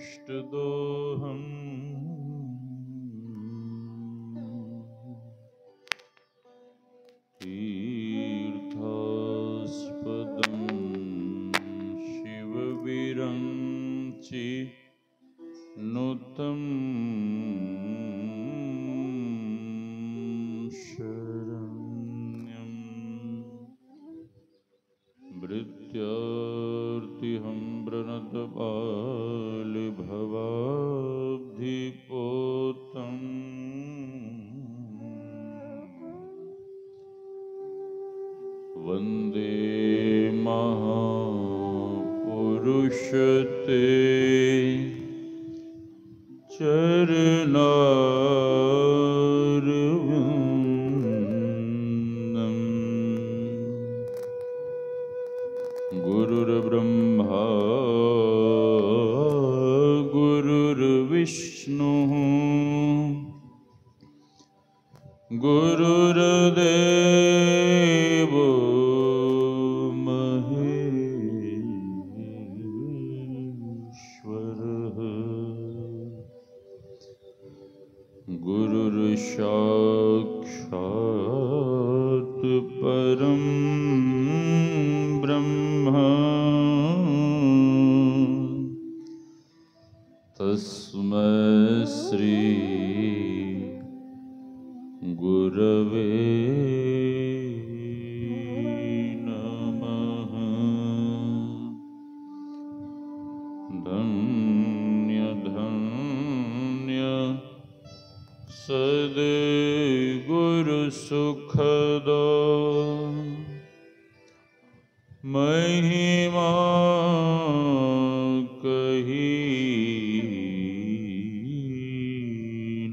इष्टदोहम् तीर्थास्पदं शिवविरञ्चि नुतं शरण्यं भृत्यार्तिहं प्रणतपालिभवाब्धिपोतम् वन्दे महापुरुषते चरणारविन्दं गुरुर्ब्रह्मा गुरुर्विष्णुः गुरुर्देवो महेश्वरः गुरुर्साक्षात् परं ब्रह्म तस्मै श्री गुरवे नमः। धन्य धन्य सद्गुरु सुखदा महिमा कही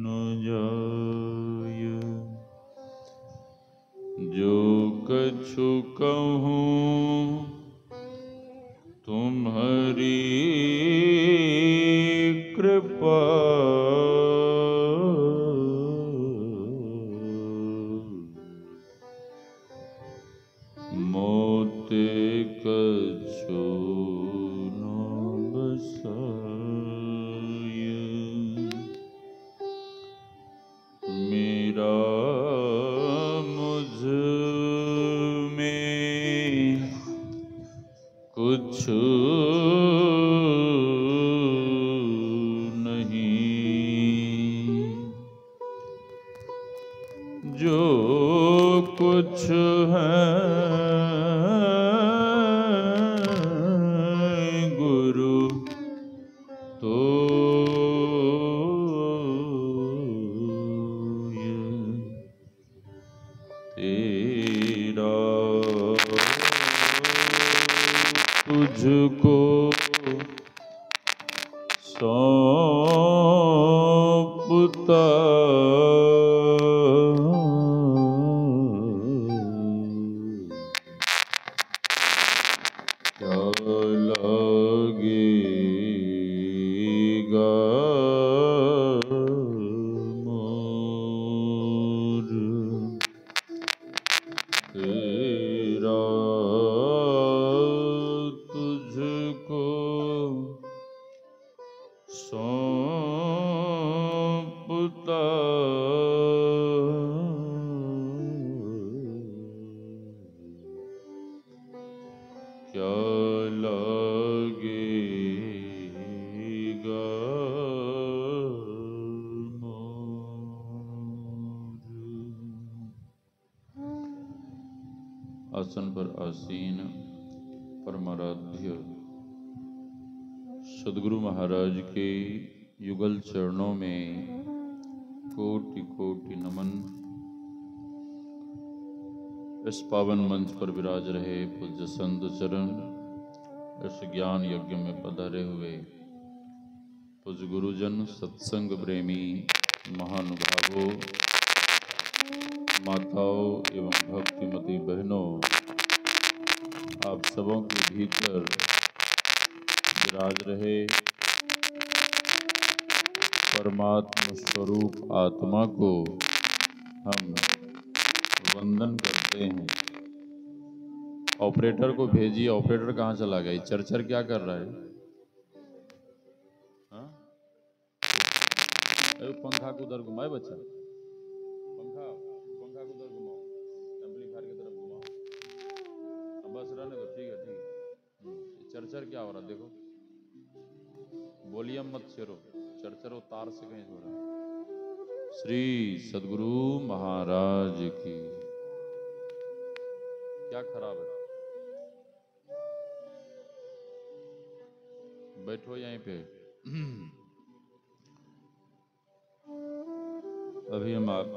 न जाय। जो कछु कहूँ तुम्हारी कृपा मोते कछु न बसाय। मेरा मुझ में कुछ नहीं, जो कुछ है गुरु तो ये तेरा। तुझको सौंपता क्या लगेगा मोर तेरा। तुझको सौंपता क्या लगेगा मोर। आसन पर आसीन परमाराध्य सद्गुरु महाराज के युगल चरणों में कोटि कोटि नमन। इस पावन मंच पर विराज रहे पूज्य संत चरण, इस ज्ञान यज्ञ में पधारे हुए पूज्य गुरुजन, सत्संग प्रेमी महानुभावों, माताओं एवं भक्तिमती बहनों, आप सबों के भीतर विराज रहे परमात्मा स्वरूप आत्मा को हम वंदन करते हैं। ऑपरेटर को भेजिए। ऑपरेटर कहाँ चला गया? चरचर क्या कर रहा है? हाँ? अरे पंखा को उधर घुमाए बच्चा, पंखा पंखा को उधर घुमाओ, एम्पलीफायर की तरफ घुमाओ। अब बस रहने दो, ठीक है ठीक है। चरचर क्या हो रहा देखो, वॉल्यूम मत छेड़ो, चरचर वो तार से कहीं हो रहा। श्री सदगुरु महाराज की। क्या खराब है? बैठो यहीं पे। अभी हम आप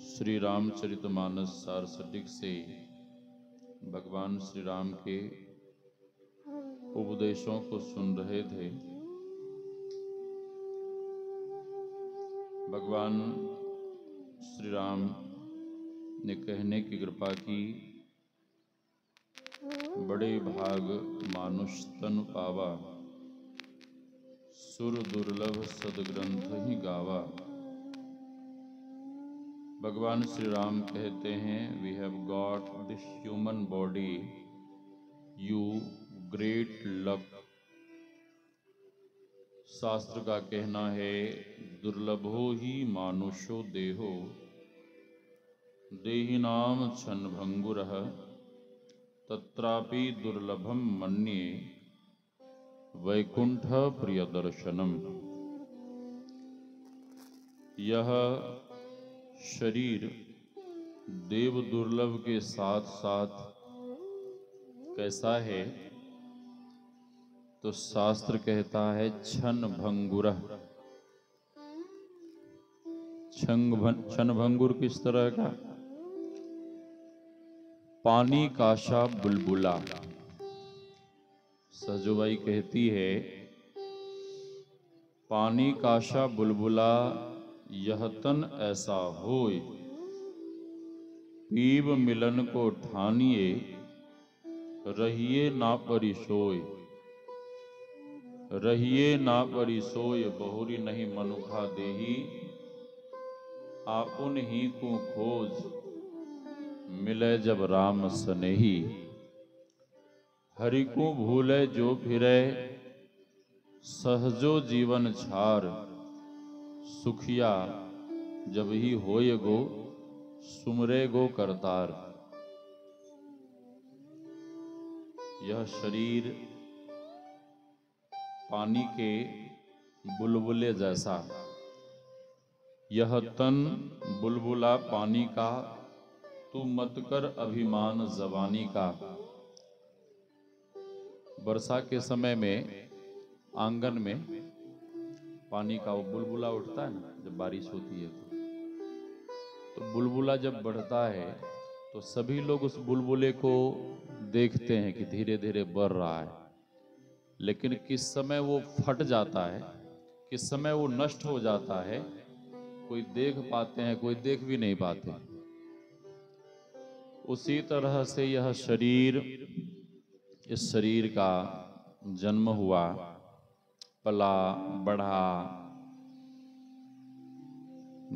श्री रामचरितमानस सारस्वतिक से भगवान श्री राम के उपदेशों को सुन रहे थे। भगवान श्री राम ने कहने की कृपा की, बड़े भाग मानुष तन पावा, सुर दुर्लभ सदग्रंथ ही गावा। भगवान श्री राम कहते हैं, we have got this human body, you great luck. शास्त्र का कहना है, दुर्लभो ही मानुषो देहो, देहि नाम छन भंगुरः, तत्रापि दुर्लभम मन्ये, वैकुंठ प्रिय दर्शनम। यह शरीर देव दुर्लभ के साथ साथ कैसा है? तो शास्त्र कहता है, छन भंगुरः। छन भंगुर किस तरह का? पानी काशा बुलबुला। सजोबाई कहती है, पानी काशा बुलबुला यह तन ऐसा होय, पीब मिलन को ठानिए, रहिए ना परिसोय। रहिए ना परिसोय, बहुरी नहीं मनुखा देही, आपुन ही को खोज, मिले जब राम सनेही। हरि को भूले जो फिरे, सहजो जीवन छार, सुखिया जब ही होय गो, सुमरे गो करतार। यह शरीर पानी के बुलबुले जैसा, यह तन बुलबुला पानी का, तू मत कर अभिमान जवानी का। वर्षा के समय में आंगन में पानी का वो बुलबुला उठता है ना, जब बारिश होती है तो बुलबुला जब बढ़ता है तो सभी लोग उस बुलबुले को देखते हैं कि धीरे धीरे बढ़ रहा है, लेकिन किस समय वो फट जाता है, किस समय वो नष्ट हो जाता है, कोई देख पाते हैं, कोई देख भी नहीं पाते। उसी तरह से यह शरीर, इस शरीर का जन्म हुआ, पला बढ़ा,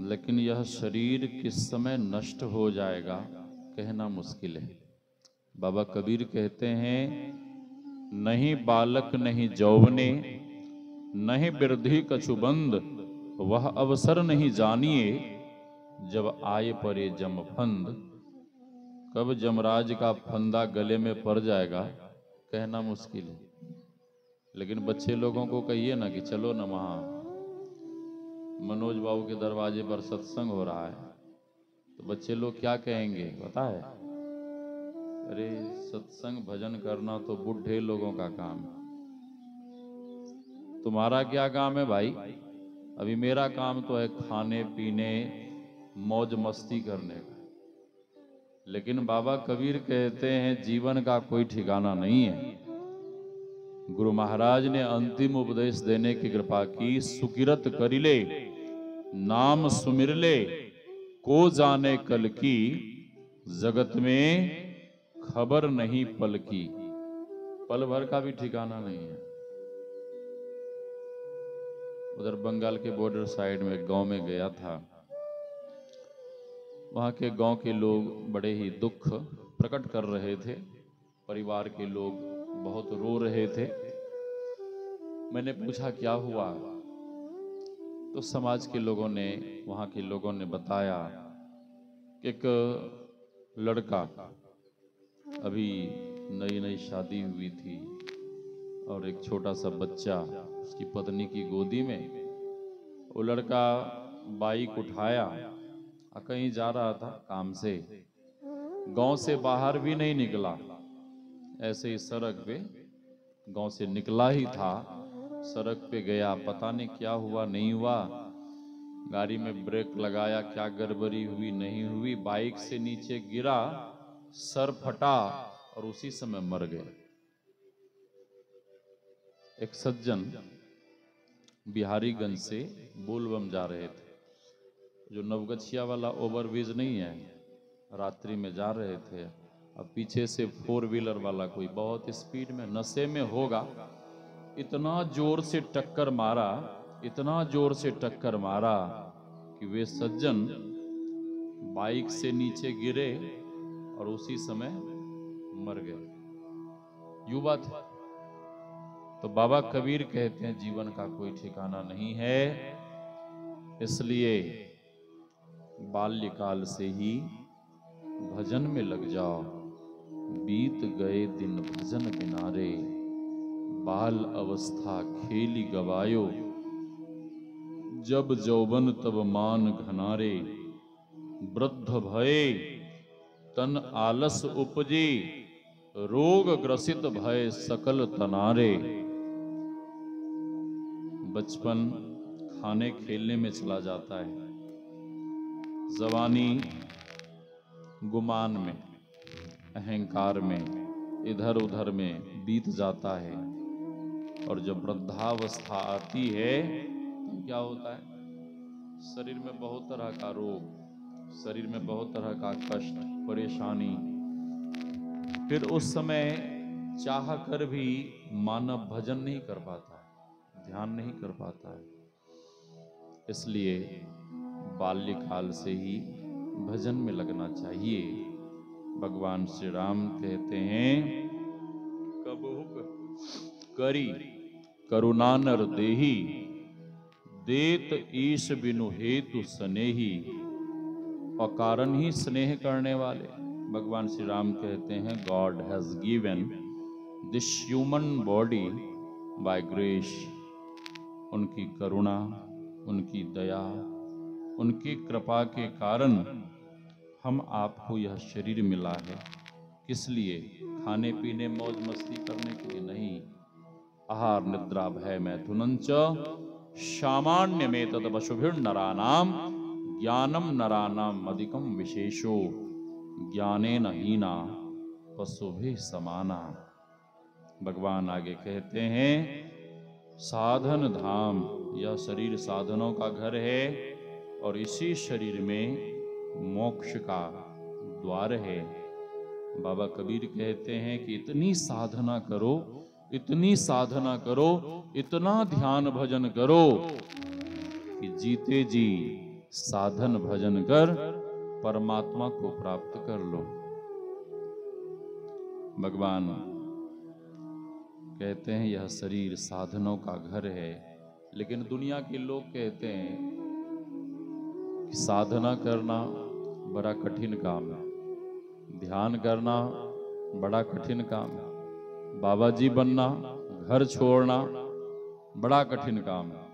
लेकिन यह शरीर किस समय नष्ट हो जाएगा कहना मुश्किल है। बाबा कबीर कहते हैं, नहीं बालक नहीं जौवने, नहीं वृद्धि कछुबंद, वह अवसर नहीं जानिए, जब आए परे जमफंद। कब जमराज का फंदा गले में पड़ जाएगा कहना मुश्किल है। लेकिन बच्चे लोगों को कहिए ना कि चलो ना, वहाँ मनोज बाबू के दरवाजे पर सत्संग हो रहा है, तो बच्चे लोग क्या कहेंगे पता है? अरे सत्संग भजन करना तो बुढ़े लोगों का काम है, तुम्हारा क्या काम है भाई? अभी मेरा काम तो है खाने पीने मौज मस्ती करने का। लेकिन बाबा कबीर कहते हैं, जीवन का कोई ठिकाना नहीं है। गुरु महाराज ने अंतिम उपदेश देने की कृपा की, सुकिरत करिले नाम सुमिरले, को जाने कल की, जगत में खबर नहीं पल की। पल भर का भी ठिकाना नहीं है। उधर बंगाल के बॉर्डर साइड में गांव में गया था, वहाँ के गांव के लोग बड़े ही दुख प्रकट कर रहे थे, परिवार के लोग बहुत रो रहे थे। मैंने पूछा क्या हुआ, तो समाज के लोगों ने, वहाँ के लोगों ने बताया कि एक लड़का, अभी नई नई शादी हुई थी और एक छोटा सा बच्चा उसकी पत्नी की गोदी में, वो लड़का बाइक उठाया और कहीं जा रहा था काम से, गांव से बाहर भी नहीं निकला, ऐसे ही सड़क पे, गांव से निकला ही था, सड़क पे गया, पता नहीं क्या हुआ नहीं हुआ, गाड़ी में ब्रेक लगाया, क्या गड़बड़ी हुई नहीं हुई, बाइक से नीचे गिरा, सर फटा और उसी समय मर गए। एक सज्जन बिहारीगंज से बोलबम जा रहे थे, जो नवगछिया वाला ओवरब्रिज नहीं है, रात्रि में जा रहे थे, अब पीछे से 4 व्हीलर वाला कोई बहुत स्पीड में, नशे में होगा, इतना जोर से टक्कर मारा, इतना जोर से टक्कर मारा कि वे सज्जन बाइक से नीचे गिरे और उसी समय मर गए। युवा थे। तो बाबा कबीर कहते हैं जीवन का कोई ठिकाना नहीं है, इसलिए बाल्यकाल से ही भजन में लग जाओ, बीत गए दिन भजन बिनारे, बाल अवस्था खेली गवायो, जब जौवन तब मान घनारे, वृद्ध भये तन आलस उपजे, रोग ग्रसित भय सकल तनारे। बचपन खाने खेलने में चला जाता है, जवानी गुमान में, अहंकार में, इधर उधर में बीत जाता है, और जब वृद्धावस्था आती है तो क्या होता है, शरीर में बहुत तरह का रोग, शरीर में बहुत तरह का कष्ट, परेशानी, फिर उस समय चाह कर भी मानव भजन नहीं कर पाता है, ध्यान नहीं कर पाता है। इसलिए बाल्यकाल से ही भजन में लगना चाहिए। भगवान श्री राम कहते हैं, कबहुक करी करुणा नर देही, देत ईश बिनु हेतु स्नेही। अकारण ही स्नेह करने वाले, भगवान श्री राम कहते हैं, God has given this human body by grace. उनकी करुणा, उनकी दया, उनकी कृपा के कारण हम आपको यह शरीर मिला है। किस लिए? खाने पीने मौज मस्ती करने के लिए नहीं। आहार निद्रा भय मैथुनंच सामान्य में तदवशुभिर नरानाम, ज्ञानम नरानाम अधिकम विशेषो, ज्ञानेन हीना पशुभिः समाना। भगवान आगे कहते हैं, साधन धाम, यह शरीर साधनों का घर है और इसी शरीर में मोक्ष का द्वार है। बाबा कबीर कहते हैं कि इतनी साधना करो, इतनी साधना करो, इतना ध्यान भजन करो कि जीते जी साधन भजन कर परमात्मा को प्राप्त कर लो। भगवान कहते हैं यह शरीर साधनों का घर है, लेकिन दुनिया के लोग कहते हैं कि साधना करना बड़ा कठिन काम है, ध्यान करना बड़ा कठिन काम है, बाबा जी बनना, घर छोड़ना बड़ा कठिन काम है।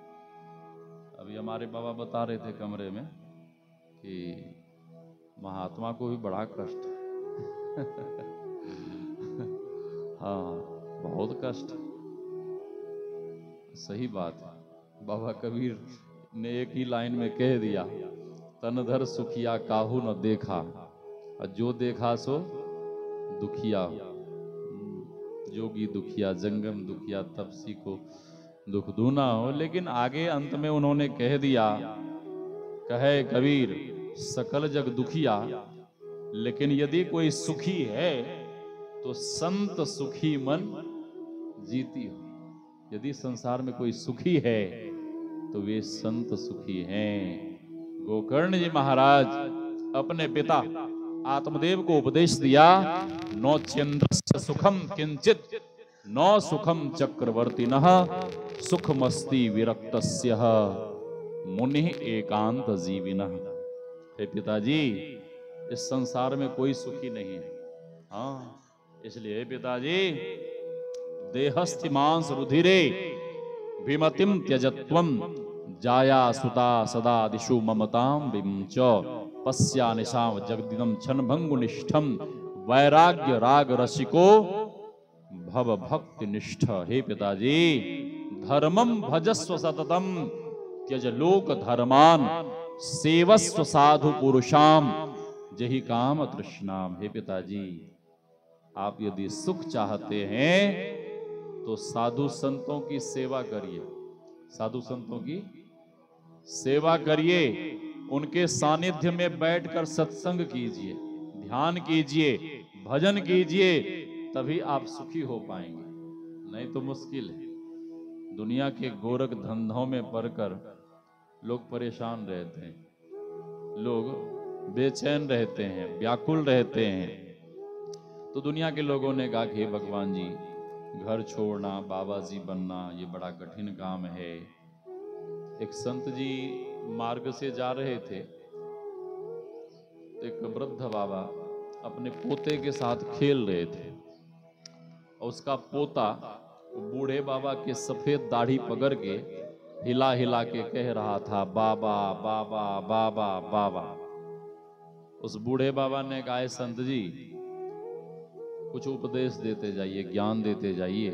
अभी हमारे बाबा बता रहे थे कमरे में कि महात्मा को भी बड़ा कष्ट है। हाँ, बहुत कष्ट, सही बात है। बाबा कबीर ने एक ही लाइन में कह दिया, तनधर सुखिया काहू न देखा, और जो देखा सो दुखिया। जोगी दुखिया जंगम दुखिया, तपसी को दुख दूना हो। लेकिन आगे अंत में उन्होंने कह दिया, कहे कबीर सकल जग दुखिया, लेकिन यदि कोई सुखी है तो संत सुखी मन जीती हो। यदि संसार में कोई सुखी है तो वे संत सुखी हैं। गोकर्ण जी महाराज अपने पिता आत्मदेव को उपदेश दिया, नो चंद्रस्य सुखम किंचित, नो सुखम चक्रवर्ती नः, सुखमस्ति विरक्तस्यः मुनि एकांत जीविनः। हे पिताजी, इस संसार में कोई सुखी नहीं है। हाँ, इसलिए पिताजी, देहस्थि मांस रुधिरे विमतिम त्यजत्वम जाया सुता सदा दिशु ममताम विमुच पस्या निशाम जगदिदम क्षणभंगुनिष्ठम वैराग्य राग रसिको भव भक्ति निष्ठ। हे पिताजी, धर्मम भजस्व सततम त्यज लोक धर्मान सेवस्व साधु पुरुषाम जहि काम तृष्णाम। हे पिताजी, आप यदि सुख चाहते हैं तो साधु संतों की सेवा करिए, साधु संतों की सेवा करिए, उनके सानिध्य में बैठकर सत्संग कीजिए, ध्यान कीजिए, भजन कीजिए, तभी आप सुखी हो पाएंगे, नहीं तो मुश्किल है। दुनिया के गोरख धंधों में पड़कर लोग परेशान रहते हैं, लोग बेचैन रहते हैं, व्याकुल रहते हैं। तो दुनिया के लोगों ने कहा कि भगवान जी, घर छोड़ना, बाबा जी बनना, ये बड़ा कठिन काम है। एक संत जी मार्ग से जा रहे थे, एक वृद्ध बाबा अपने पोते के साथ खेल रहे थे और उसका पोता बूढ़े बाबा के सफेद दाढ़ी पकड़ के हिला हिला के कह रहा था, बाबा बाबा बाबा बाबा। उस बूढ़े बाबा ने कहा, संत जी कुछ उपदेश देते जाइए, ज्ञान देते जाइए।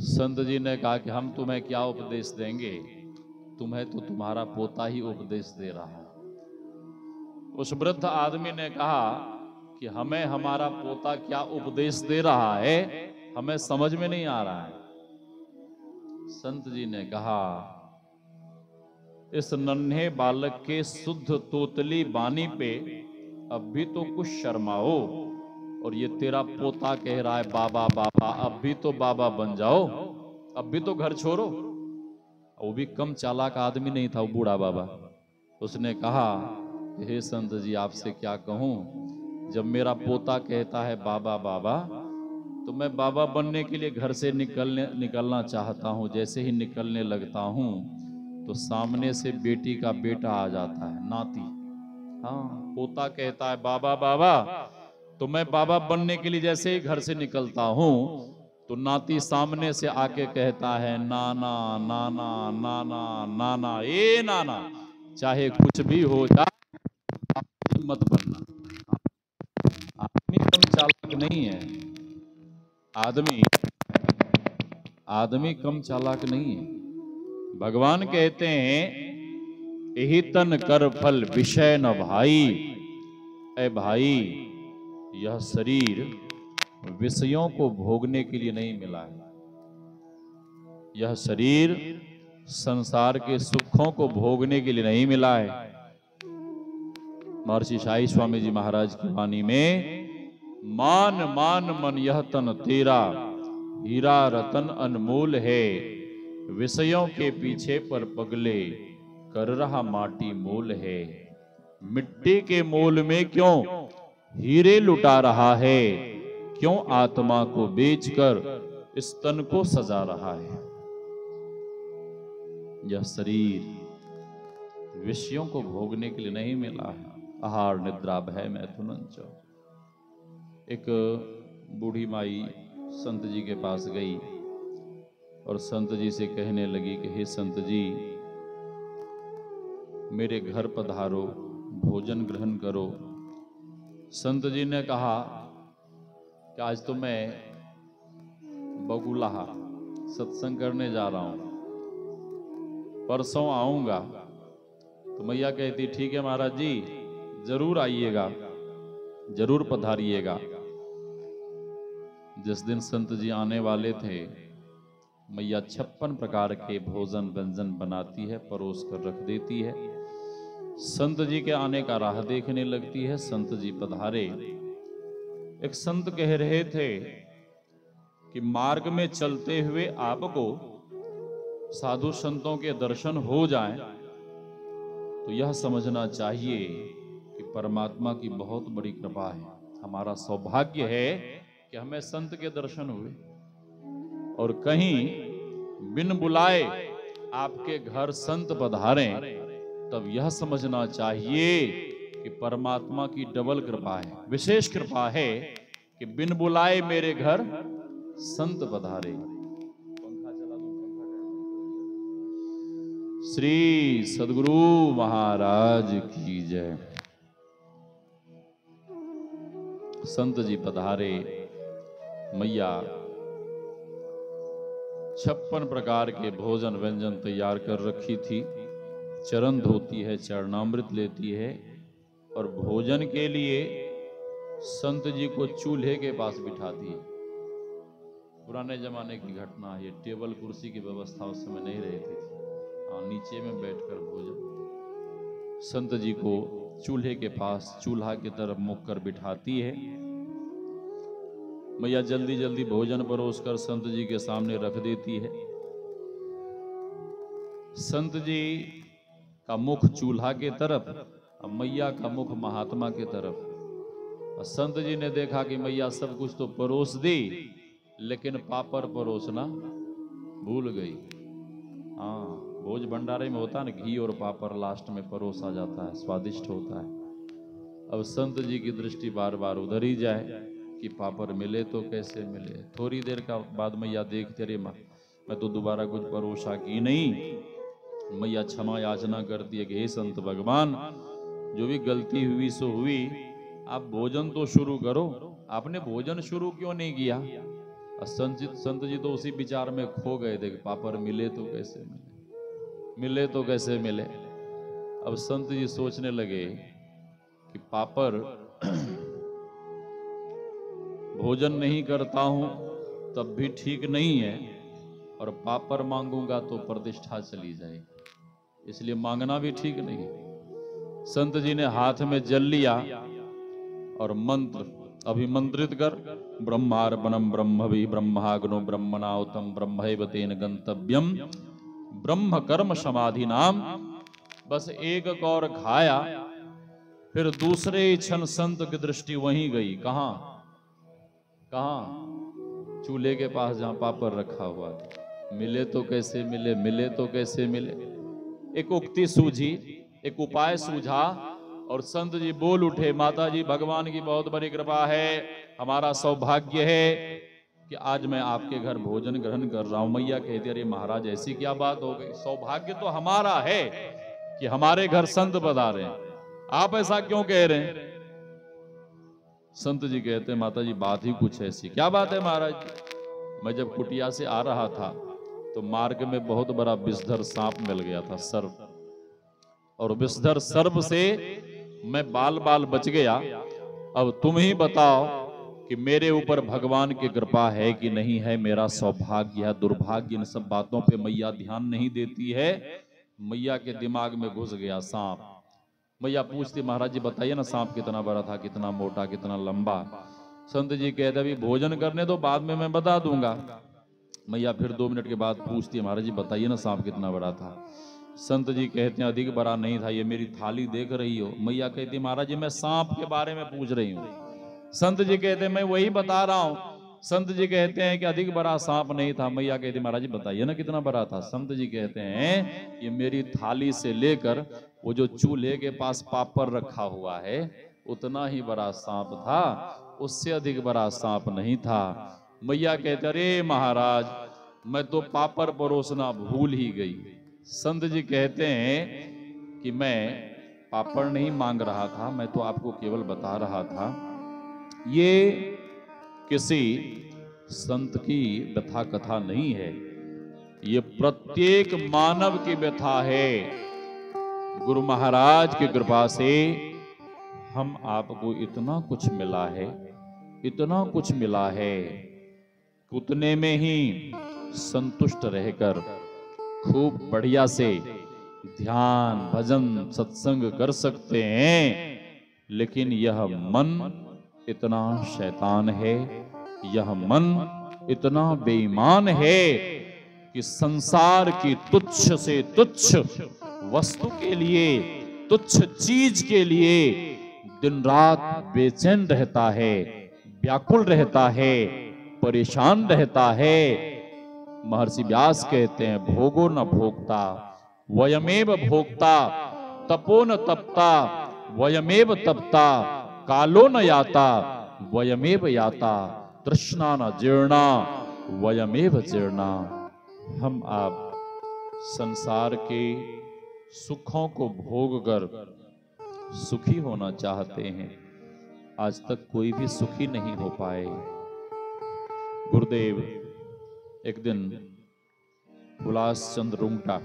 संत जी ने कहा कि हम तुम्हें क्या उपदेश देंगे, तुम्हें तो तुम्हारा पोता ही उपदेश दे रहा है। उस वृद्ध आदमी ने कहा कि हमें हमारा पोता क्या उपदेश दे रहा है, हमें समझ में नहीं आ रहा है। संत जी ने कहा, इस नन्हे बालक के शुद्ध तोतली बानी पे अब भी तो कुछ शर्माओ, और ये तेरा पोता कह रहा है बाबा बाबा, अब भी तो बाबा बन जाओ, अब भी तो घर छोड़ो। वो भी कम चालाक आदमी नहीं था वो बूढ़ा बाबा। उसने कहा, हे संत जी, आपसे क्या कहूं, जब मेरा पोता कहता है बाबा बाबा, तो मैं बाबा बनने के लिए घर से निकलना चाहता हूं। जैसे ही निकलने लगता हूं तो सामने से बेटी का बेटा आ जाता है, नाती। हाँ, पोता कहता है बाबा बाबा, तो मैं बाबा बनने के लिए जैसे ही घर से निकलता हूं तो नाती सामने से आके कहता है, नाना नाना नाना नाना, ए नाना, चाहे कुछ भी हो जाए मत बनना। आदमी कम चालाक नहीं है, आदमी कम चालाक नहीं है। भगवान कहते हैं, यही तन कर फल विषय न भाई। ए भाई, यह शरीर विषयों को भोगने के लिए नहीं मिला है, यह शरीर संसार के सुखों को भोगने के लिए नहीं मिला है। महर्षि शाही स्वामी जी महाराज की वाणी में, मान मान मन यह तन तेरा, हीरा रतन अनमोल है, विषयों के पीछे पर पगले, कर रहा माटी मोल है। मिट्टी के मोल में क्यों हीरे लुटा रहा है, क्यों आत्मा को बेचकर इस तन को सजा रहा है। यह शरीर विषयों को भोगने के लिए नहीं मिला है। आहार निद्रा भय मैथुन च। एक बूढ़ी माई संत जी के पास गई और संत जी से कहने लगी कि हे संत जी, मेरे घर पधारो, भोजन ग्रहण करो। संत जी ने कहा कि आज तो मैं बगुलाहा सत्संग करने जा रहा हूं, परसों आऊंगा। तो मैया कहती, ठीक है महाराज जी, जरूर आइएगा, जरूर पधारिएगा। जिस दिन संत जी आने वाले थे, मैया 56 प्रकार के भोजन व्यंजन बनाती है, परोस कर रख देती है। संत जी के आने का राह देखने लगती है। संत जी पधारे। एक संत कह रहे थे कि मार्ग में चलते हुए आपको साधु संतों के दर्शन हो जाएं तो यह समझना चाहिए कि परमात्मा की बहुत बड़ी कृपा है, हमारा सौभाग्य है कि हमें संत के दर्शन हुए। और कहीं बिन बुलाए आपके घर संत पधारें, तब यह समझना चाहिए कि परमात्मा की डबल कृपा है, विशेष कृपा है कि बिन बुलाए मेरे घर संत पधारे। श्री सद्गुरु महाराज की जय। संत जी पधारे। मैया 56 प्रकार के भोजन व्यंजन तैयार कर रखी थी। चरण धोती है, चरणामृत लेती है और भोजन के लिए संत जी को चूल्हे के पास बिठाती है। पुराने जमाने की घटना है, टेबल कुर्सी की व्यवस्था उस समय नहीं रहती थी। नीचे में बैठकर भोजन संत जी को चूल्हे के पास, चूल्हा की तरफ मुख कर बिठाती है। मैया जल्दी जल्दी भोजन परोसकर संत जी के सामने रख देती है। संत जी का मुख चूल्हा के तरफ, मैया का मुख महात्मा के तरफ। संत जी ने देखा कि मैया सब कुछ तो परोस दी, लेकिन पापड़ परोसना भूल गई। हाँ, भोज भंडारे में होता है ना, घी और पापड़ लास्ट में परोसा जाता है, स्वादिष्ट होता है। अब संत जी की दृष्टि बार बार उधर ही जाए कि पापड़ मिले तो कैसे मिले। थोड़ी देर का बाद मैया देखते, अरे माँ मैं तो दोबारा कुछ परोसा की नहीं। मैया क्षमा याचना करती है कि हे संत भगवान, जो भी गलती हुई सो हुई, आप भोजन तो शुरू करो। आपने भोजन शुरू क्यों नहीं किया? संत जी तो उसी विचार में खो गए थे कि पापड़ मिले तो कैसे मिले, मिले तो कैसे मिले। अब संत जी सोचने लगे कि पापड़ भोजन नहीं करता हूं तब भी ठीक नहीं है, और पापड़ मांगूंगा तो प्रतिष्ठा चली जाएगी, इसलिए मांगना भी ठीक नहीं। संत जी ने हाथ में जल लिया और मंत्र अभिमंत्रित कर, ब्रह्मार्पणम ब्रह्मवि ब्रह्माग्नो ब्रह्मणाहुतम ब्रह्मैव तेन गंतव्यम ब्रह्म कर्म समाधि नाम। बस एक कौर खाया, फिर दूसरे क्षण संत की दृष्टि वहीं गई। कहां? चूल्हे के पास जहां पापड़ रखा हुआ था। मिले तो कैसे मिले, मिले तो कैसे मिले। एक उक्ति सूझी, एक उपाय सूझा और संत जी बोल उठे, माता जी भगवान की बहुत बड़ी कृपा है, हमारा सौभाग्य है कि आज मैं आपके घर भोजन ग्रहण कर रहा हूं। मैया कहती, अरे महाराज ऐसी क्या बात हो गई? सौभाग्य तो हमारा है कि हमारे घर संत पधारे हैं, आप ऐसा क्यों कह रहे हैं? संत जी कहते हैं, माता जी बात ही कुछ ऐसी। क्या बात है महाराज? मैं जब कुटिया से आ रहा था तो मार्ग में बहुत बड़ा विषधर सांप मिल गया था, सर्प, और विषधर सर्प से मैं बाल बाल बच गया। अब तुम ही बताओ कि मेरे ऊपर भगवान की कृपा है कि नहीं है, मेरा सौभाग्य है दुर्भाग्य? इन सब बातों पे मैया ध्यान नहीं देती है। मैया के दिमाग में घुस गया सांप। मैया पूछती, महाराज जी बताइए ना सांप कितना बड़ा था, कितना मोटा, कितना लंबा? संत जी कहते, अभी भोजन करने दो, बाद में मैं बता दूंगा। मैया फिर 2 मिनट के बाद पूछती है, महाराज जी बताइए ना सांप कितना बड़ा था? संत जी कहते हैं, अधिक बड़ा नहीं था, ये मेरी थाली देख रही हो? मैया कहती, महाराज जी मैं सांप के बारे में पूछ रही हूँ। संत जी कहते हैं, मैं वही बता रहा हूं। संत जी कहते हैं कि अधिक बड़ा सांप नहीं था। मैया कहती, महाराज जी बताइए ना कितना बड़ा था? संत जी कहते हैं, ये मेरी थाली से लेकर वो जो चूल्हे के पास पापड़ रखा हुआ है उतना ही बड़ा सांप था, उससे अधिक बड़ा सांप नहीं था। मैया कहते, अरे महाराज मैं तो पापड़ परोसना भूल ही गई। संत जी कहते हैं कि मैं पापड़ नहीं मांग रहा था, मैं तो आपको केवल बता रहा था। ये किसी संत की व्यथा कथा नहीं है, ये प्रत्येक मानव की व्यथा है। गुरु महाराज की कृपा से हम आपको इतना कुछ मिला है, इतना कुछ मिला है, उतने में ही संतुष्ट रहकर खूब बढ़िया से ध्यान भजन सत्संग कर सकते हैं। लेकिन यह मन इतना शैतान है, यह मन इतना बेईमान है कि संसार की तुच्छ से तुच्छ वस्तु के लिए, तुच्छ चीज के लिए दिन रात बेचैन रहता है, व्याकुल रहता है, परेशान रहता है। महर्षि व्यास कहते हैं भोगो न भोक्ता वयमेव भोक्ता, तपो न तपता वयमेव तपता, कालो न याता वयमेव याता, तृष्णा न जीर्णा वयमेव जीर्णा। हम आप संसार के सुखों को भोग कर सुखी होना चाहते हैं, आज तक कोई भी सुखी नहीं हो पाए। गुरुदेव एक दिन हुलास चंद्र रुंगटा,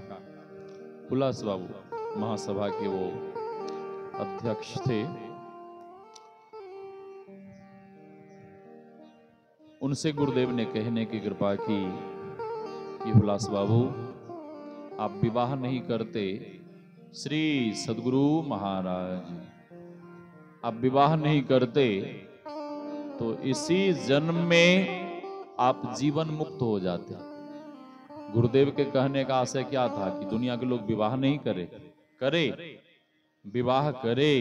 हुलास बाबू महासभा के वो अध्यक्ष थे, उनसे गुरुदेव ने कहने की कृपा की कि हुलास बाबू आप विवाह नहीं करते। श्री सद्गुरु महाराज आप विवाह नहीं करते तो इसी जन्म में आप जीवन मुक्त हो जाते। गुरुदेव के कहने का आशय क्या था कि दुनिया के लोग विवाह नहीं करे, विवाह करे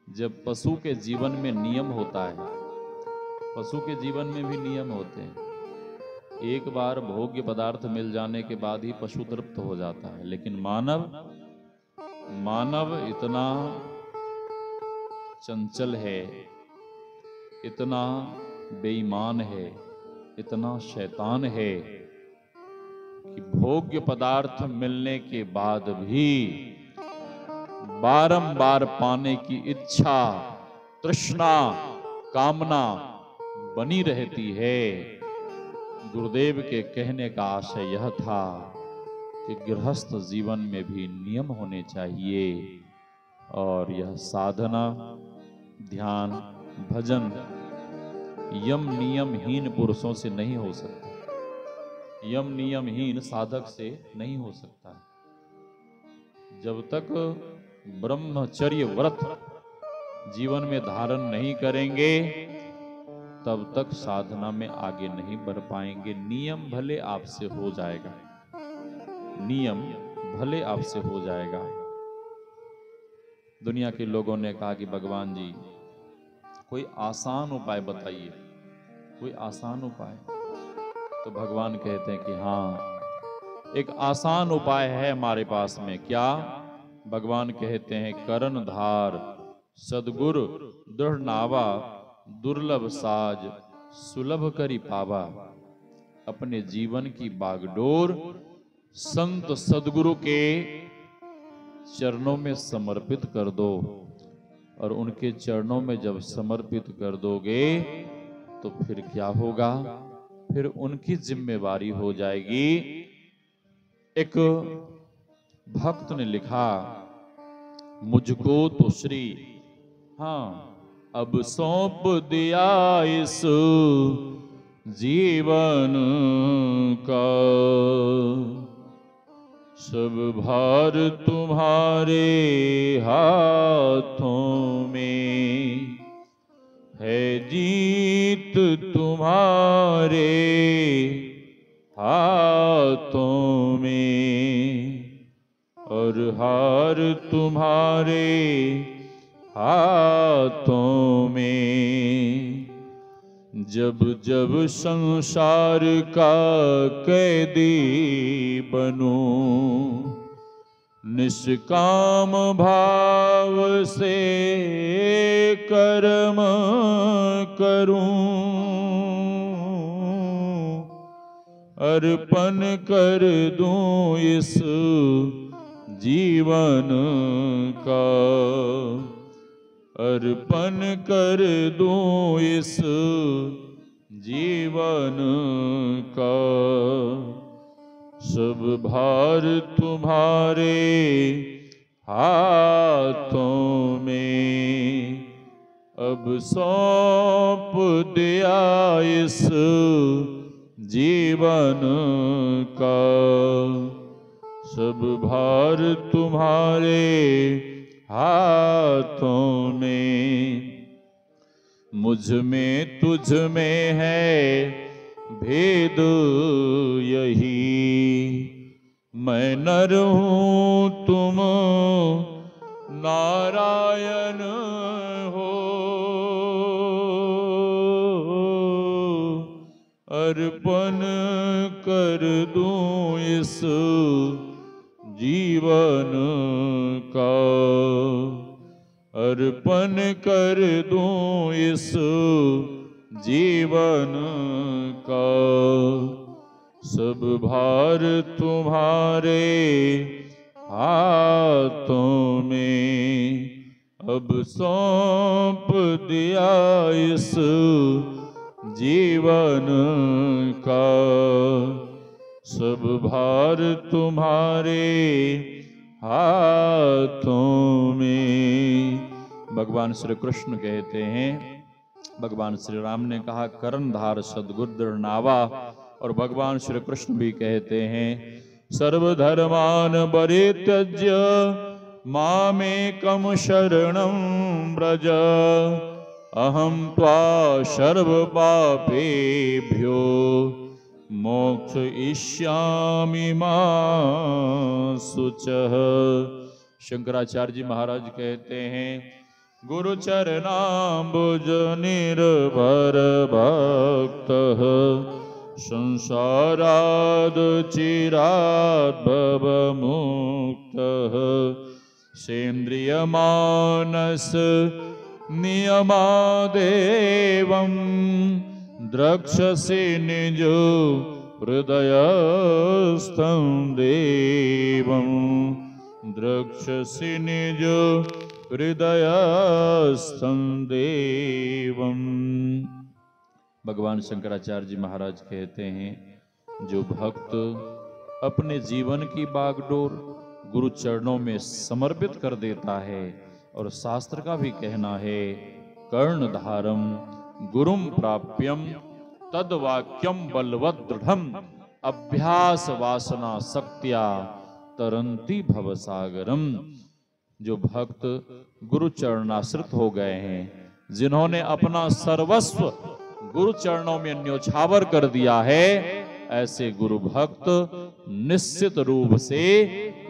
जब पशु के जीवन में नियम होता है। पशु के जीवन में भी नियम होते हैं, एक बार भोग्य पदार्थ मिल जाने के बाद ही पशु तृप्त हो जाता है, लेकिन मानव इतना चंचल है, इतना बेईमान है, इतना शैतान है कि भोग्य पदार्थ मिलने के बाद भी बारंबार पाने की इच्छा, तृष्णा, कामना बनी रहती है। गुरुदेव के कहने का आशय यह था कि गृहस्थ जीवन में भी नियम होने चाहिए और यह साधना, ध्यान, भजन यम नियमहीन पुरुषों से नहीं हो सकता, यम नियमहीन साधक से नहीं हो सकता। जब तक ब्रह्मचर्य व्रत जीवन में धारण नहीं करेंगे तब तक साधना में आगे नहीं बढ़ पाएंगे। नियम भले आपसे हो जाएगा, नियम भले आपसे हो जाएगा। दुनिया के लोगों ने कहा कि भगवान जी कोई आसान उपाय बताइए, कोई आसान उपाय। तो भगवान कहते हैं कि हाँ एक आसान उपाय है हमारे पास में। क्या? भगवान कहते हैं करण धार सदगुरु दृढ़ नावा, दुर्लभ साज सुलभ करी पावा। अपने जीवन की बागडोर संत सदगुरु के चरणों में समर्पित कर दो, और उनके चरणों में जब समर्पित कर दोगे तो फिर क्या होगा? फिर उनकी जिम्मेवारी हो जाएगी। एक भक्त ने लिखा मुझको तो श्री हाँ अब सौंप दिया इस जीवन का, सब भार तुम्हारे हाथों में है, जीत तुम्हारे हाथों में और हार तुम्हारे हाथों में। जब जब संसार का कैदी बनूं, निष्काम भाव से कर्म करूं, अर्पण कर दूं इस जीवन का, अर्पण कर दूं इस जीवन का। सब भार तुम्हारे हाथों में, अब सौंप दिया इस जीवन का। सब भार तुम्हारे हाथों में। मुझ में तुझ में है भेद यही, मैं नर हूँ तुम नारायण हो, अर्पण कर दूं इस जीवन का, अर्पण कर दूं इस जीवन का। सब भार तुम्हारे हाथों में अब सौंप दिया इस जीवन का। सब भार तुम्हारे हाथों में। भगवान श्री कृष्ण कहते हैं, भगवान श्री राम ने कहा कर्णधार सद्गुरु दृढ़ नावा, और भगवान श्री कृष्ण भी कहते हैं सर्वधर्मान परित्यज्य मामेकं शरणं व्रज अहं त्वा सर्व पापेभ्यो मोक्षयिष्यामि मा शुचः। शंकराचार्य जी महाराज कहते हैं गुरु चरणाम्बुज निर्भर भक्तः संसाराद चिराद भवमुक्तः। सेन्द्रिय मानस नियमादेवं द्रक्ष्यसि निज हृदयस्थं देवं, द्रक्ष्यसि निज हृदयस्थं देवं। भगवान शंकराचार्य जी महाराज कहते हैं जो भक्त अपने जीवन की बागडोर गुरु चरणों में समर्पित कर देता है, और शास्त्र का भी कहना है कर्णधारम गुरुम प्राप्यम तद वाक्यम बलवत दृढ़म अभ्यास वासना शक्त्या तरंती भवसागरम। जो भक्त गुरु चरणाश्रित हो गए हैं, जिन्होंने अपना सर्वस्व गुरु चरणों में न्योछावर कर दिया है, ऐसे गुरु भक्त निश्चित रूप से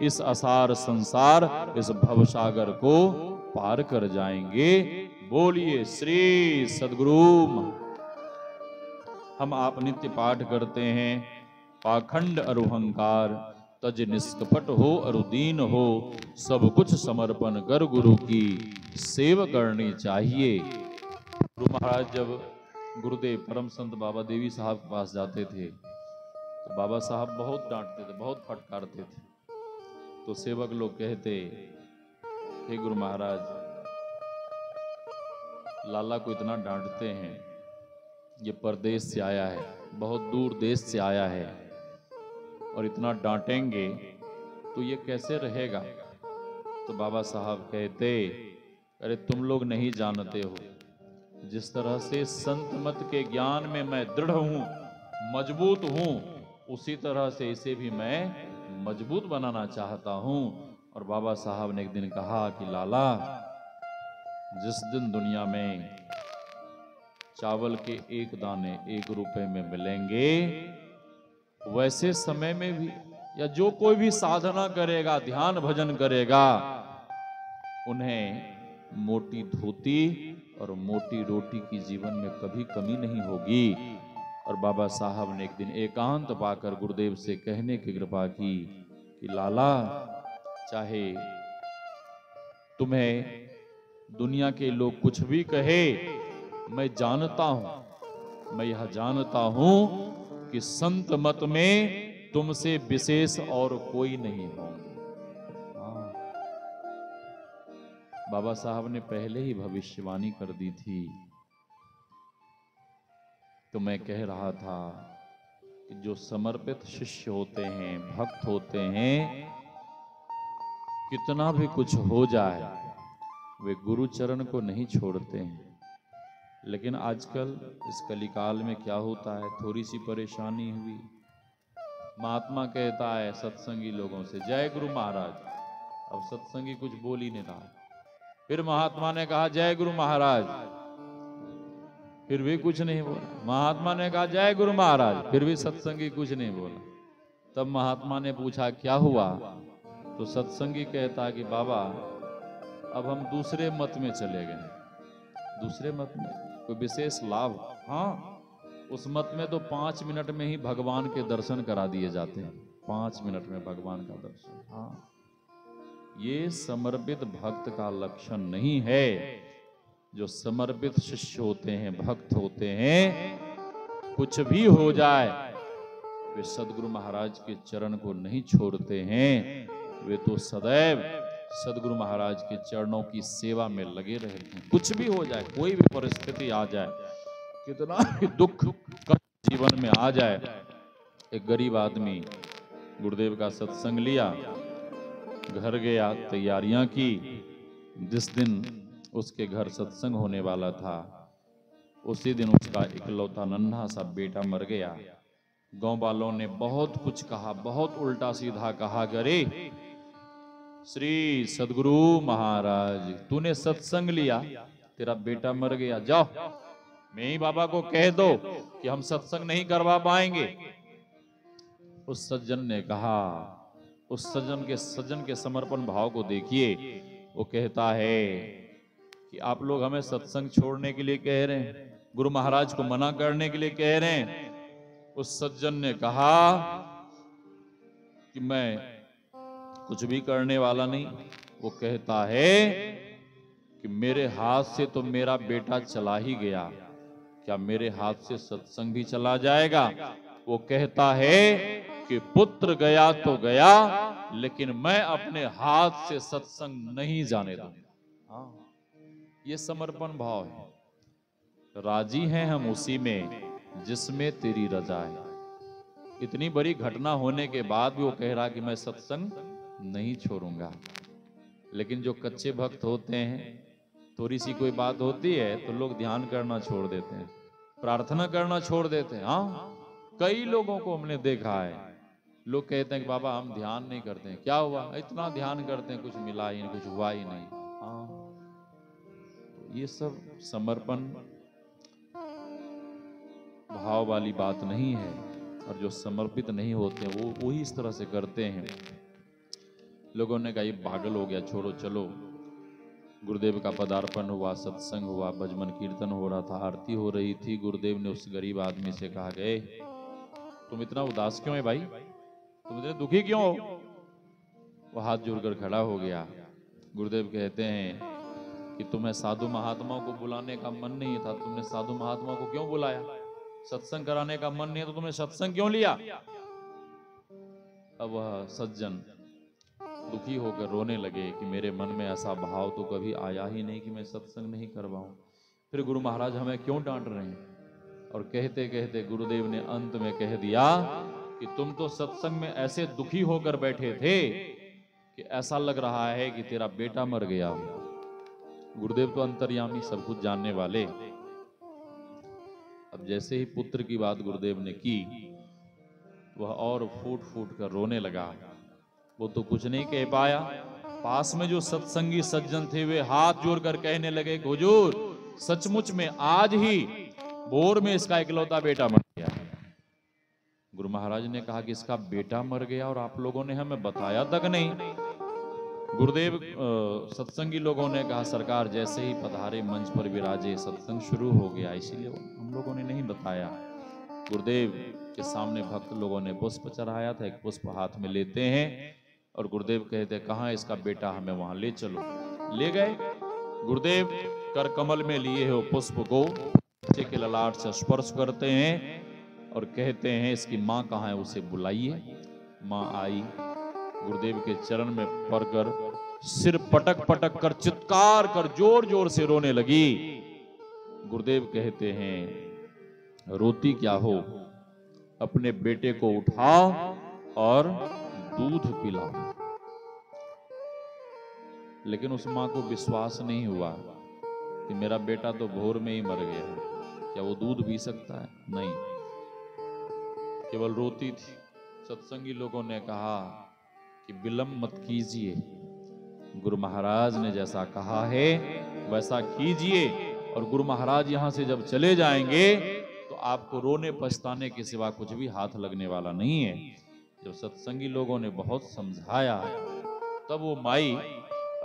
इस असार संसार, इस भवसागर को पार कर जाएंगे। बोलिए श्री सद्गुरु। हम आप नित्य पाठ करते हैं पाखंड अरुहंकार तज निष्कपट हो अरुदीन हो, सब कुछ समर्पण कर गुरु की सेवा करनी चाहिए। गुरु महाराज जब गुरुदेव परम संत बाबा देवी साहब के पास जाते थे तो बाबा साहब बहुत डांटते थे, बहुत फटकारते थे। तो सेवक लोग कहते हे गुरु महाराज, लाला को इतना डांटते हैं, ये परदेश से आया है, बहुत दूर देश से आया है, और इतना डांटेंगे तो ये कैसे रहेगा। तो बाबा साहब कहते अरे तुम लोग नहीं जानते हो, जिस तरह से संत मत के ज्ञान में मैं दृढ़ हूं, मजबूत हूं, उसी तरह से इसे भी मैं मजबूत बनाना चाहता हूं। और बाबा साहब ने एक दिन कहा कि लाला, जिस दिन दुनिया में चावल के एक दाने 1 रुपए में मिलेंगे, वैसे समय में भी या जो कोई भी साधना करेगा, ध्यान भजन करेगा, उन्हें मोटी धोती और मोटी रोटी की जीवन में कभी कमी नहीं होगी। और बाबा साहब ने एक दिन एकांत पाकर गुरुदेव से कहने की कृपा की कि लाला, चाहे तुम्हें दुनिया के लोग कुछ भी कहे, मैं जानता हूं, मैं यह जानता हूं कि संत मत में तुमसे विशेष और कोई नहीं होंगे। बाबा साहब ने पहले ही भविष्यवाणी कर दी थी। तो मैं कह रहा था कि जो समर्पित शिष्य होते हैं, भक्त होते हैं, कितना भी कुछ हो जाए वे गुरु चरण को नहीं छोड़ते हैं। लेकिन आजकल इस कलिकाल में क्या होता है, थोड़ी सी परेशानी हुई, महात्मा कहता है सत्संगी लोगों से जय गुरु महाराज। अब सत्संगी कुछ बोल ही नहीं रहा। फिर महात्मा ने कहा जय गुरु महाराज, फिर भी कुछ नहीं बोला। महात्मा ने कहा जय गुरु महाराज, फिर भी सत्संगी कुछ नहीं बोला। तब महात्मा ने पूछा क्या हुआ, तो सत्संगी कहता कि बाबा अब हम दूसरे मत में चले गए। दूसरे मत में कोई विशेष लाभ? हाँ, उस मत में तो 5 मिनट में ही भगवान के दर्शन करा दिए जाते हैं। 5 मिनट में भगवान का दर्शन। हाँ, ये समर्पित भक्त का लक्षण नहीं है। जो समर्पित शिष्य होते हैं, भक्त होते हैं, कुछ भी हो जाए वे सदगुरु महाराज के चरण को नहीं छोड़ते हैं। वे तो सदैव सदगुरु महाराज के चरणों की सेवा में लगे रहते हैं। कुछ भी हो जाए, कोई भी परिस्थिति आ जाए, कितना भी दुख जीवन में आ जाए। एक गरीब आदमी गुरुदेव का सत्संग लिया, घर गया, तैयारियां की। जिस दिन उसके घर सत्संग होने वाला था, उसी दिन उसका इकलौता नन्हा सा बेटा मर गया। गांव वालों ने बहुत कुछ कहा, बहुत उल्टा सीधा कहा। गरे श्री सदगुरु महाराज, तूने सत्संग लिया, तेरा बेटा मर गया, जाओ मैं ही बाबा को कह दो कि हम सत्संग नहीं करवा पाएंगे। उस सज्जन ने कहा, उस सज्जन के समर्पण भाव को देखिए। वो कहता है कि आप लोग हमें सत्संग छोड़ने के लिए कह रहे हैं, गुरु महाराज को मना करने के लिए कह रहे हैं। उस सज्जन ने कहा कि मैं कुछ भी करने वाला नहीं। वो कहता है कि मेरे हाथ से तो मेरा बेटा चला ही गया, क्या मेरे हाथ से सत्संग भी चला जाएगा? वो कहता है कि पुत्र गया तो गया, लेकिन मैं अपने हाथ से सत्संग नहीं जाने दूंगा। हाँ, ये समर्पण भाव है। राजी हैं हम उसी में जिसमें तेरी रजा है। इतनी बड़ी घटना होने के बाद भी वो कह रहा कि मैं सत्संग नहीं छोड़ूंगा। लेकिन जो कच्चे भक्त होते हैं, थोड़ी सी कोई बात होती है तो लोग ध्यान करना छोड़ देते हैं, प्रार्थना करना छोड़ देते हैं। हाँ, कई लोगों को हमने देखा है। लोग कहते हैं कि बाबा हम ध्यान नहीं करते हैं। क्या हुआ, इतना ध्यान करते हैं, कुछ मिला ही नहीं, कुछ हुआ ही नहीं। हाँ, तो ये सब समर्पण भाव वाली बात नहीं है। और जो समर्पित नहीं होते वो वही इस तरह से करते हैं। लोगों ने कहा ये पागल हो गया, छोड़ो चलो। गुरुदेव का पदार्पण हुआ, सत्संग हुआ, भजन कीर्तन हो रहा था, आरती हो रही थी। गुरुदेव ने उस गरीब आदमी से कहा, गए तुम इतना उदास क्यों है भाई, तुम इतने दुखी क्यों हो? वो हाथ जोड़कर खड़ा हो गया। गुरुदेव कहते हैं कि तुम्हें साधु महात्माओं को बुलाने का मन नहीं था, तुमने साधु महात्माओं को क्यों बुलाया? सत्संग कराने का मन नहीं है तो तुमने सत्संग क्यों लिया? अब वह सज्जन दुखी होकर रोने लगे कि मेरे मन में ऐसा भाव तो कभी आया ही नहीं कि मैं सत्संग नहीं करवाऊं। फिर गुरु महाराज हमें क्यों डांट रहे हैं? और कहते कहते गुरुदेव ने अंत में कह दिया कि तुम तो सत्संग में ऐसे दुखी होकर बैठे थे कि ऐसा लग रहा है कि तेरा बेटा मर गया हो। गुरुदेव तो अंतर्यामी, सब कुछ जानने वाले। अब जैसे ही पुत्र की बात गुरुदेव ने की, वह और फूट फूट कर रोने लगा। वो तो कुछ नहीं कह पाया। पास में जो सत्संगी सज्जन थे वे हाथ जोड़कर कहने लगे, हुजूर सचमुच में आज ही भोर में इसका इकलौता बेटा मर गया। गुरु महाराज ने कहा कि इसका बेटा मर गया और आप लोगों ने हमें बताया तक नहीं। गुरुदेव सत्संगी लोगों ने कहा, सरकार जैसे ही पधारे मंच पर विराजे, सत्संग शुरू हो गया, इसीलिए हम लोगों ने नहीं बताया। गुरुदेव के सामने भक्त लोगों ने पुष्प चढ़ाया था, एक पुष्प हाथ में लेते हैं और गुरुदेव कहते हैं, कहाँ इसका बेटा, हमें वहां ले चलो। ले गए। गुरुदेव कर कमल में लिए हो पुष्प को बच्चे के ललाट से स्पर्श करते हैं और कहते हैं, इसकी माँ कहाँ है, उसे बुलाइए। माँ आई, गुरुदेव के चरण में पड़कर सिर पटक पटक कर चित्कार कर जोर जोर से रोने लगी। गुरुदेव कहते हैं, रोती क्या हो, अपने बेटे को उठाओ और दूध पिलाओ। लेकिन उस मां को विश्वास नहीं हुआ कि मेरा बेटा तो भोर में ही मर गया है, क्या वो दूध पी सकता है? नहीं, केवल रोती थी। सत्संगी लोगों ने कहा कि विलंब मत कीजिए, गुरु महाराज ने जैसा कहा है वैसा कीजिए, और गुरु महाराज यहां से जब चले जाएंगे तो आपको रोने पछताने के सिवा कुछ भी हाथ लगने वाला नहीं है। जब सत्संगी लोगों ने बहुत समझाया, तब वो माई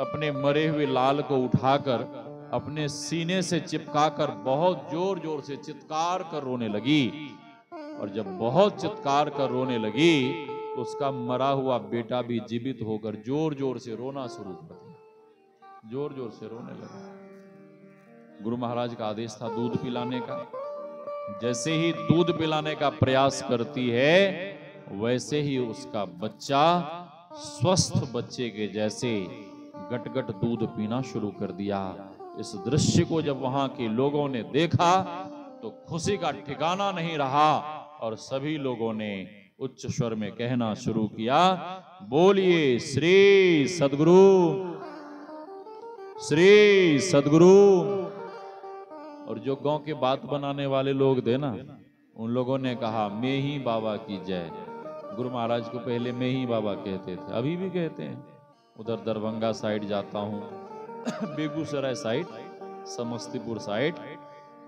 अपने मरे हुए लाल को उठाकर अपने सीने से चिपकाकर बहुत जोर जोर से चित्कार कर रोने लगी। और जब बहुत चित्कार कर रोने लगी तो उसका मरा हुआ बेटा भी जीवित होकर जोर जोर से रोना शुरू कर दिया, जोर जोर से रोने लगा। गुरु महाराज का आदेश था दूध पिलाने का। जैसे ही दूध पिलाने का प्रयास करती है वैसे ही उसका बच्चा स्वस्थ बच्चे के जैसे गट-गट दूध पीना शुरू कर दिया। इस दृश्य को जब वहां के लोगों ने देखा तो खुशी का ठिकाना नहीं रहा और सभी लोगों ने उच्च स्वर में कहना शुरू किया, बोलिए श्री सद्गुरु, श्री सद्गुरु। और जो गांव के बात बनाने वाले लोग थे ना, उन लोगों ने कहा मैं ही बाबा की जय। गुरु महाराज को पहले मैं ही बाबा कहते थे, अभी भी कहते हैं। उधर दरभंगा साइड जाता हूँ, बेगूसराय साइड, समस्तीपुर साइड,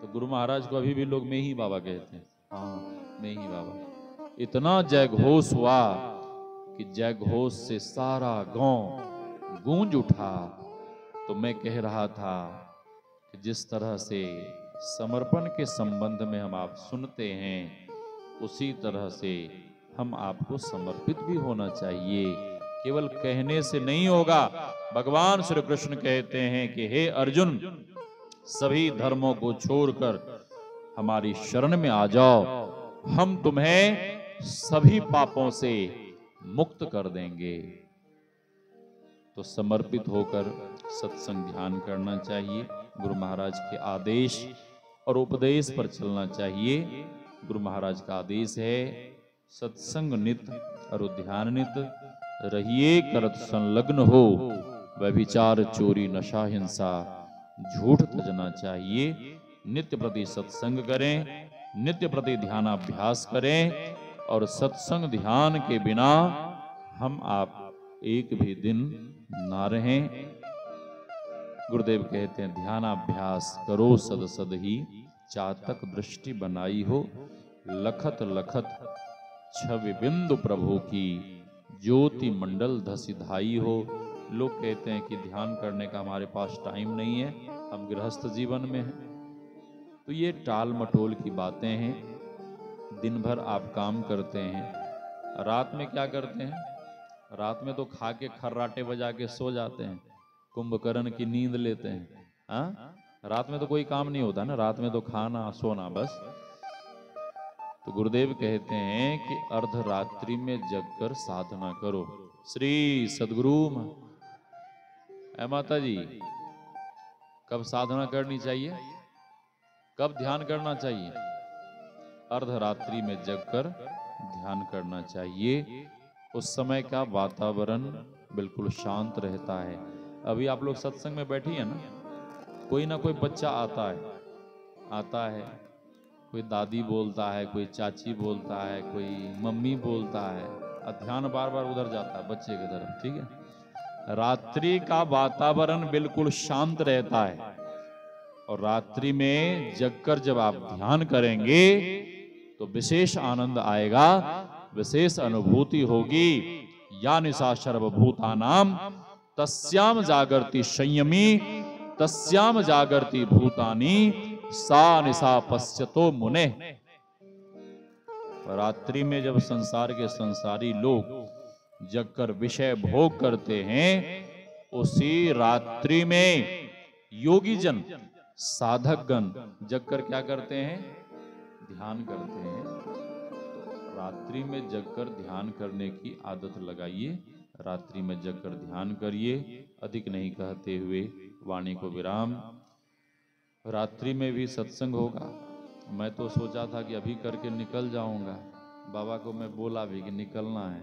तो गुरु महाराज को अभी भी लोग मैं ही बाबा कहते हैं। हाँ, मैं ही बाबा। इतना जय घोष हुआ कि जय घोष से सारा गांव गूंज उठा। तो मैं कह रहा था कि जिस तरह से समर्पण के संबंध में हम आप सुनते हैं, उसी तरह से हम आपको समर्पित भी होना चाहिए। केवल कहने से नहीं होगा। भगवान श्री कृष्ण कहते हैं कि हे अर्जुन, सभी धर्मों को छोड़कर हमारी शरण में आ जाओ, हम तुम्हें सभी पापों से मुक्त कर देंगे। तो समर्पित होकर सत्संग ध्यान करना चाहिए, गुरु महाराज के आदेश और उपदेश पर चलना चाहिए। गुरु महाराज का आदेश है सत्संग नित और ध्यान नित रहिए करत संलग्न हो, व्यभिचार चोरी नशा हिंसा झूठ तजना चाहिए। नित्य प्रति सत्संग करें, नित्य प्रति ध्यानाभ्यास करें और सत्संग ध्यान के बिना हम आप एक भी दिन ना रहें। गुरुदेव कहते हैं ध्यानाभ्यास करो सद सद ही, चातक दृष्टि बनाई हो, लखत लखत छवि बिंदु प्रभु की, ज्योति मंडल धसिधाई हो। लोग कहते हैं कि ध्यान करने का हमारे पास टाइम नहीं है, हम गृहस्थ जीवन में हैं। तो ये टाल मटोल की बातें हैं। दिन भर आप काम करते हैं, रात में क्या करते हैं? रात में तो खा के खर्राटे बजा के सो जाते हैं, कुंभकर्ण की नींद लेते हैं। हाँ, रात में तो कोई काम नहीं होता ना, रात में तो खाना सोना बस। तो गुरुदेव कहते हैं कि अर्धरात्रि में जगकर साधना करो। श्री सद्गुरु माता जी, कब साधना करनी चाहिए, कब ध्यान करना चाहिए? अर्धरात्रि में जगकर ध्यान करना चाहिए। उस समय का वातावरण बिल्कुल शांत रहता है। अभी आप लोग सत्संग में बैठी है ना, कोई ना कोई बच्चा आता है, कोई दादी बोलता है, कोई चाची बोलता है, कोई मम्मी बोलता है, और ध्यान बार बार उधर जाता है बच्चे की तरफ। ठीक है, रात्रि का वातावरण बिल्कुल शांत रहता है और रात्रि में जगकर जब आप ध्यान करेंगे तो विशेष आनंद आएगा, विशेष अनुभूति होगी। या निशा सर्वभूतानाम तस्याम जागर्ति संयमी, तस्याम जागर्ति भूतानि, सा निशा पश्यतो मुने। रात्रि में जब संसार के संसारी लोग जगकर विषय भोग करते हैं, उसी रात्रि में योगी जन साधक गण जगकर क्या करते हैं? ध्यान करते हैं। तो रात्रि में जगकर ध्यान करने की आदत लगाइए, रात्रि में जगकर ध्यान करिए। अधिक नहीं कहते हुए वाणी को विराम। रात्रि में भी सत्संग होगा। मैं तो सोचा था कि अभी करके निकल जाऊंगा, बाबा को मैं बोला भी कि निकलना है,